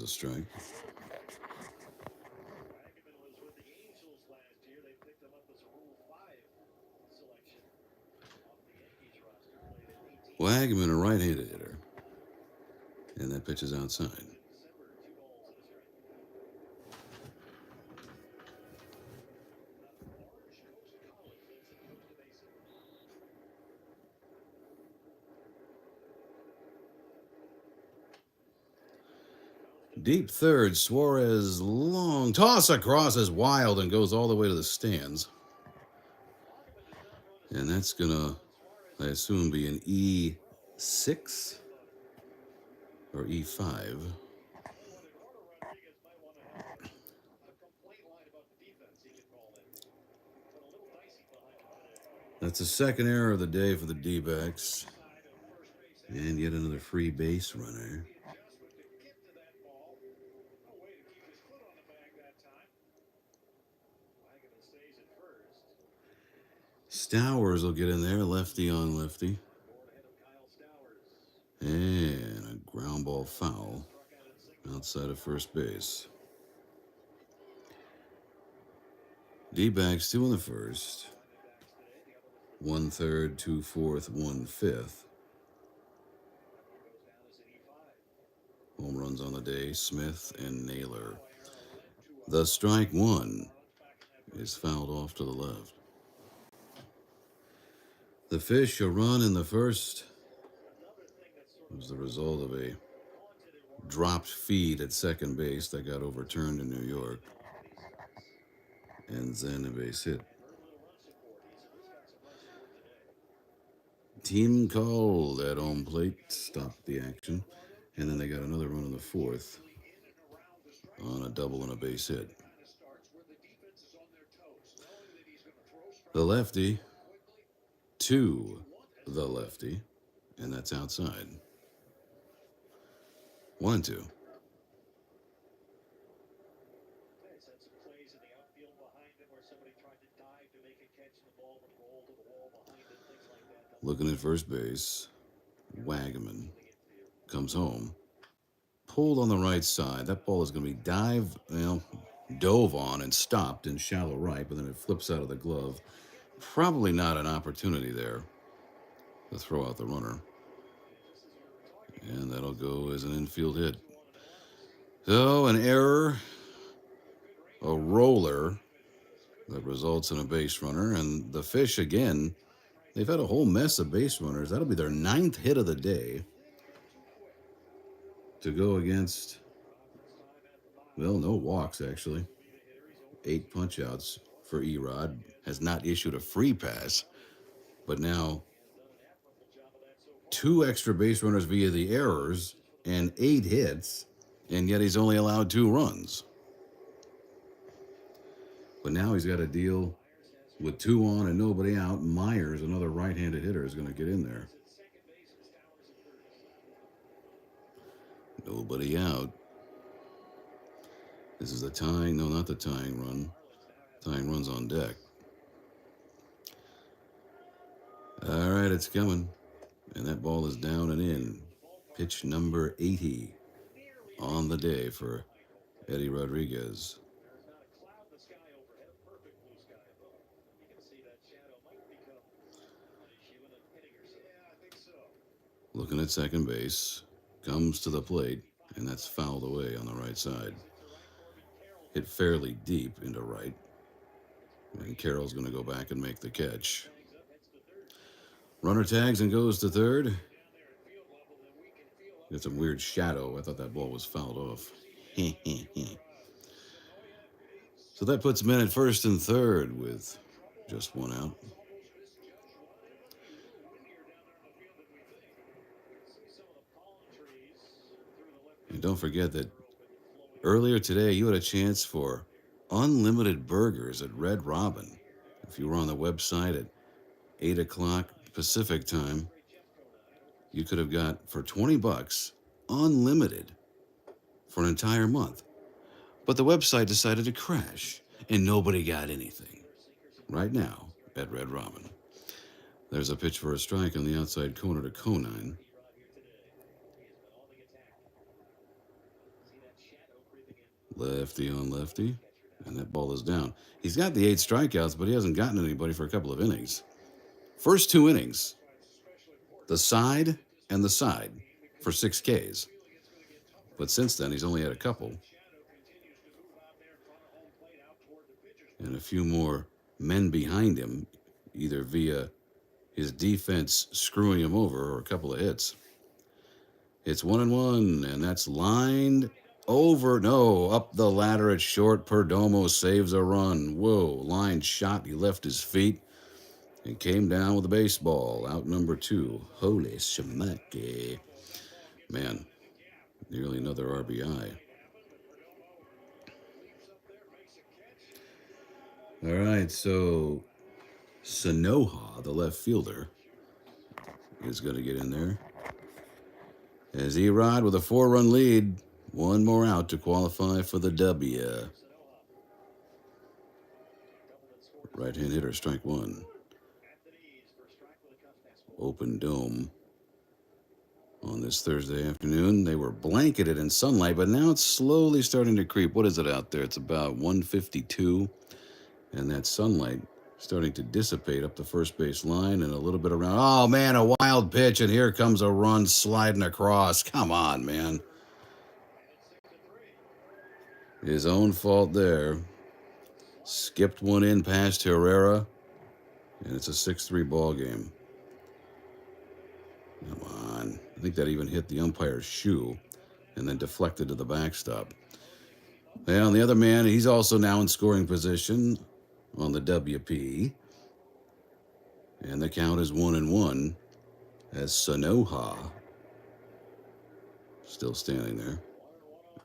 a strike. Wagman, a right-handed hitter. And that pitch is outside. Deep third, Suarez, long toss across is wild and goes all the way to the stands. And that's going to, I assume, be an E6 or E5. That's the second error of the day for the D-backs. And yet another free base runner. Stowers will get in there, lefty on lefty. And a ground ball foul outside of first base. D-backs 2 in the first. 1/3, 2/4, 1/5. Home runs on the day, Smith and Naylor. The strike one is fouled off to the left. The Fish, a run in the first, was the result of a dropped feed at second base that got overturned in New York. And then a base hit. Team called at home plate, stopped the action, and then they got another run in the fourth on a double and a base hit. The lefty to the lefty, and that's outside. 1-2. Looking at first base, Wagman comes home. Pulled on the right side. That ball is going to be dove on and stopped in shallow right, but then it flips out of the glove. Probably not an opportunity there to throw out the runner. And that'll go as an infield hit. So an error, a roller that results in a base runner, and the Fish again. They've had a whole mess of base runners. That'll be their 9th hit of the day to go against, well, no walks, actually. 8 punch-outs for Erod. Has not issued a free pass. But now 2 extra base runners via the errors and 8 hits, and yet he's only allowed 2 runs. But now he's got to deal with 2 on and nobody out. Myers, another right-handed hitter, is going to get in there. Nobody out. This is the tying, no, not the tying run. Tying run's on deck. All right, it's coming. And that ball is down and in. Pitch number 80 on the day for Eddie Rodriguez. Looking at second base, comes to the plate, and that's fouled away on the right side. Hit fairly deep into right, and Carroll's going to go back and make the catch. Runner tags and goes to third. Got some weird shadow. I thought that ball was fouled off. So that puts men at first and third with just 1 out. And don't forget that earlier today you had a chance for unlimited burgers at Red Robin. If you were on the website at 8 o'clock Pacific time, you could have got, for $20, unlimited for an entire month. But the website decided to crash, and nobody got anything. Right now at Red Robin. There's a pitch for a strike on the outside corner to Conine. Lefty on lefty. And that ball is down. He's got the 8 strikeouts, but he hasn't gotten anybody for a couple of innings. First 2 innings, the side and the side for 6 Ks. But since then, he's only had a couple. And a few more men behind him, either via his defense screwing him over or a couple of hits. It's 1-1, and that's lined over. No, up the ladder at short. Perdomo saves a run. Whoa, line shot. He left his feet and came down with a baseball. Out number 2. Holy shemake. Man, nearly another RBI. All right, so Sanoha, the left fielder, is going to get in there. As Erod with a 4-run lead. One more out to qualify for the W. Right-hand hitter, strike 1. Open dome on this Thursday afternoon. They were blanketed in sunlight, but now it's slowly starting to creep. What is it out there? It's about 152, and that sunlight starting to dissipate up the first base line and a little bit around. Oh, man, a wild pitch, and here comes a run sliding across. Come on, man. His own fault there. Skipped one in past Herrera, and it's a 6-3 ball game. Come on. I think that even hit the umpire's shoe and then deflected to the backstop. Well, and the other man, he's also now in scoring position on the WP. And the count is 1-1 as Sanoha still standing there.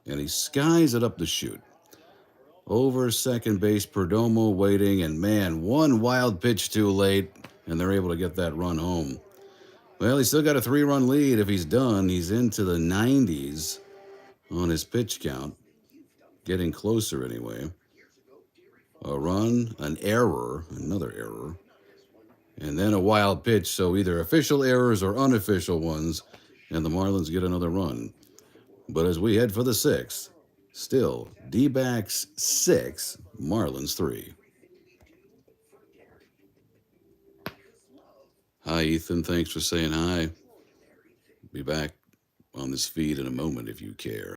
And he skies it up the chute. Over second base, Perdomo waiting, and man, one wild pitch too late, and they're able to get that run home. Well, he's still got a 3-run lead. If he's done, he's into the 90s on his pitch count. Getting closer anyway. A run, an error, another error, and then a wild pitch. So either official errors or unofficial ones, and the Marlins get another run. But as we head for the 6th, still D-backs 6, Marlins 3. Hi, Ethan. Thanks for saying hi. Be back on this feed in a moment if you care.